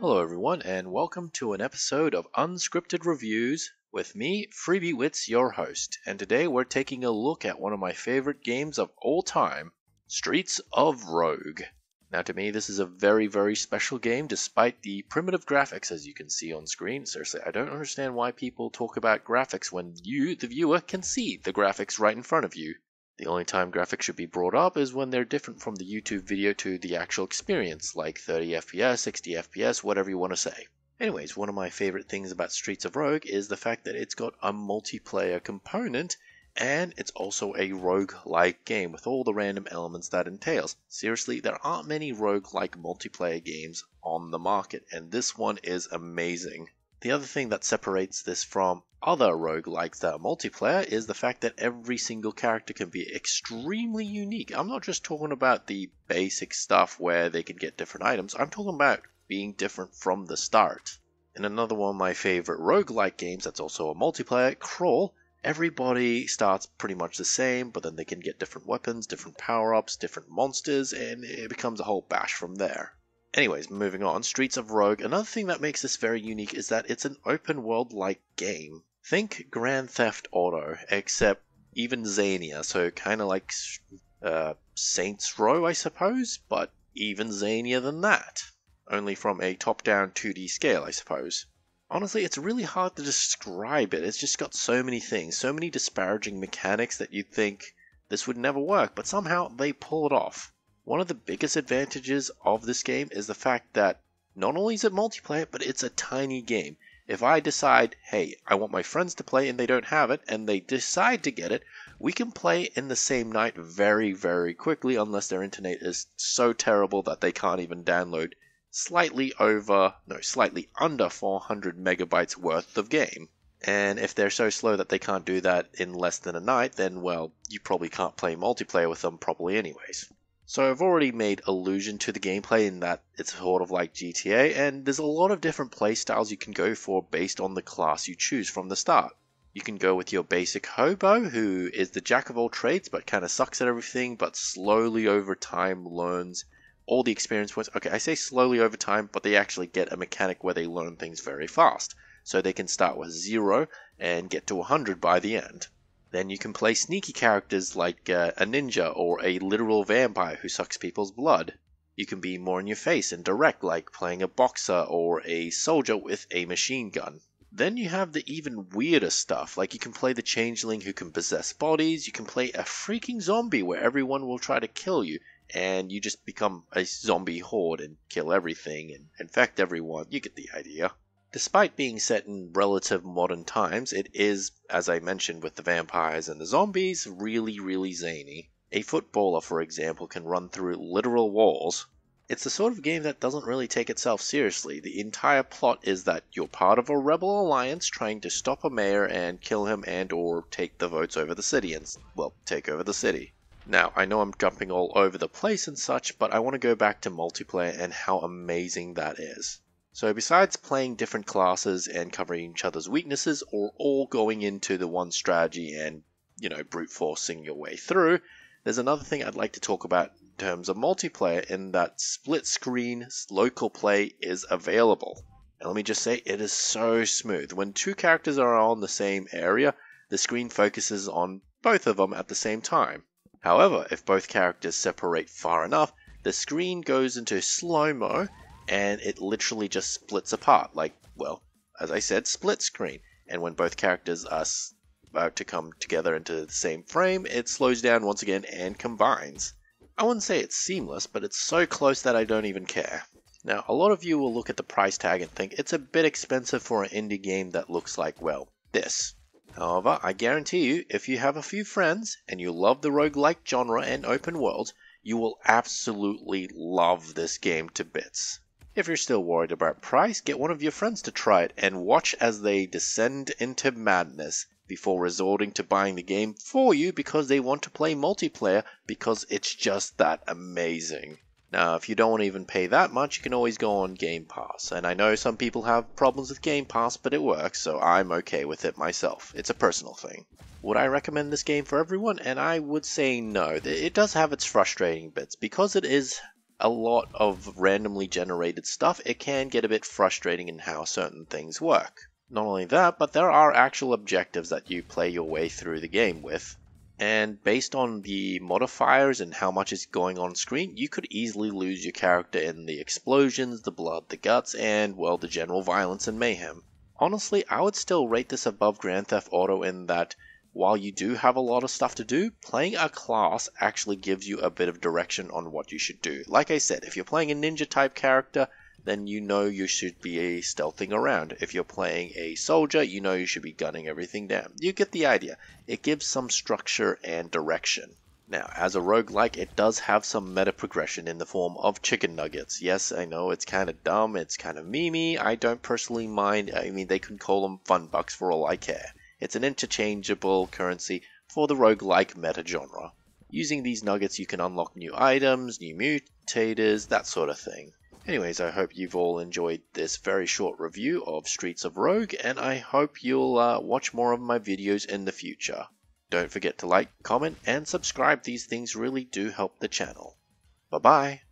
Hello everyone and welcome to an episode of Unscripted Reviews with me, Freebie Wits, your host, and today we're taking a look at one of my favorite games of all time, Streets of Rogue. Now to me this is a very special game despite the primitive graphics as you can see on screen. Seriously, I don't understand why people talk about graphics when you, the viewer, can see the graphics right in front of you. The only time graphics should be brought up is when they're different from the YouTube video to the actual experience, like 30 FPS, 60 FPS, whatever you want to say. Anyways, one of my favorite things about Streets of Rogue is the fact that it's got a multiplayer component, and it's also a rogue-like game with all the random elements that entails. Seriously, there aren't many rogue-like multiplayer games on the market, and this one is amazing. The other thing that separates this from other roguelikes that are multiplayer is the fact that every single character can be extremely unique. I'm not just talking about the basic stuff where they can get different items, I'm talking about being different from the start. In another one of my favorite roguelike games that's also a multiplayer, Crawl, everybody starts pretty much the same, but then they can get different weapons, different power-ups, different monsters, and it becomes a whole bash from there. Anyways, moving on, Streets of Rogue, another thing that makes this very unique is that it's an open world-like game. Think Grand Theft Auto, except even zanier, so kind of like Saints Row, I suppose, but even zanier than that. Only from a top-down 2D scale, I suppose. Honestly, it's really hard to describe it. It's just got so many things, so many disparaging mechanics that you'd think this would never work, but somehow they pull it off. One of the biggest advantages of this game is the fact that not only is it multiplayer, but it's a tiny game. If I decide, hey, I want my friends to play and they don't have it, and they decide to get it, we can play in the same night very quickly unless their internet is so terrible that they can't even download slightly under 400 megabytes worth of game. And if they're so slow that they can't do that in less than a night, then well, you probably can't play multiplayer with them properly anyways. So I've already made allusion to the gameplay in that it's sort of like GTA, and there's a lot of different playstyles you can go for based on the class you choose from the start. You can go with your basic hobo, who is the jack of all trades but kind of sucks at everything, but slowly over time learns all the experience points. Okay, I say slowly over time, but they actually get a mechanic where they learn things very fast. So they can start with 0 and get to 100 by the end. Then you can play sneaky characters like a ninja or a literal vampire who sucks people's blood. You can be more in your face and direct, like playing a boxer or a soldier with a machine gun. Then you have the even weirder stuff, like you can play the changeling who can possess bodies, you can play a freaking zombie where everyone will try to kill you, and you just become a zombie horde and kill everything and infect everyone. You get the idea. Despite being set in relative modern times, it is, as I mentioned with the vampires and the zombies, really zany. A footballer, for example, can run through literal walls. It's the sort of game that doesn't really take itself seriously. The entire plot is that you're part of a rebel alliance trying to stop a mayor and kill him and or take the votes over the city and, well, take over the city. Now, I know I'm jumping all over the place and such, but I want to go back to multiplayer and how amazing that is. So besides playing different classes and covering each other's weaknesses, or all going into the one strategy and, brute forcing your way through, there's another thing I'd like to talk about in terms of multiplayer, in that split screen local play is available. And let me just say, it is so smooth. When two characters are on the same area, the screen focuses on both of them at the same time. However, if both characters separate far enough, the screen goes into slow-mo, and it literally just splits apart, like, well, as I said, split screen. And when both characters are about to come together into the same frame, it slows down once again and combines. I wouldn't say it's seamless, but it's so close that I don't even care. Now, a lot of you will look at the price tag and think it's a bit expensive for an indie game that looks like, well, this. However, I guarantee you, if you have a few friends and you love the roguelike genre and open worlds, you will absolutely love this game to bits. If you're still worried about price, get one of your friends to try it and watch as they descend into madness before resorting to buying the game for you because they want to play multiplayer because it's just that amazing. Now, if you don't want to even pay that much, you can always go on Game Pass. And I know some people have problems with Game Pass, but it works, so I'm okay with it myself. It's a personal thing. Would I recommend this game for everyone? And I would say no. It does have its frustrating bits because it is a lot of randomly generated stuff, it can get a bit frustrating in how certain things work. Not only that, but there are actual objectives that you play your way through the game with. And based on the modifiers and how much is going on screen, you could easily lose your character in the explosions, the blood, the guts, and, well, the general violence and mayhem. Honestly, I would still rate this above Grand Theft Auto in that while you do have a lot of stuff to do, playing a class actually gives you a bit of direction on what you should do. Like I said, if you're playing a ninja type character, then you know you should be stealthing around. If you're playing a soldier, you know you should be gunning everything down. You get the idea. It gives some structure and direction. Now, as a roguelike, it does have some meta progression in the form of chicken nuggets. Yes, I know it's kind of dumb, it's kind of memey. I don't personally mind. I mean, they can call them fun bucks for all I care. It's an interchangeable currency for the roguelike meta genre. Using these nuggets, you can unlock new items, new mutators, that sort of thing. Anyways, I hope you've all enjoyed this very short review of Streets of Rogue, and I hope you'll watch more of my videos in the future. Don't forget to like, comment, and subscribe. These things really do help the channel. Bye-bye.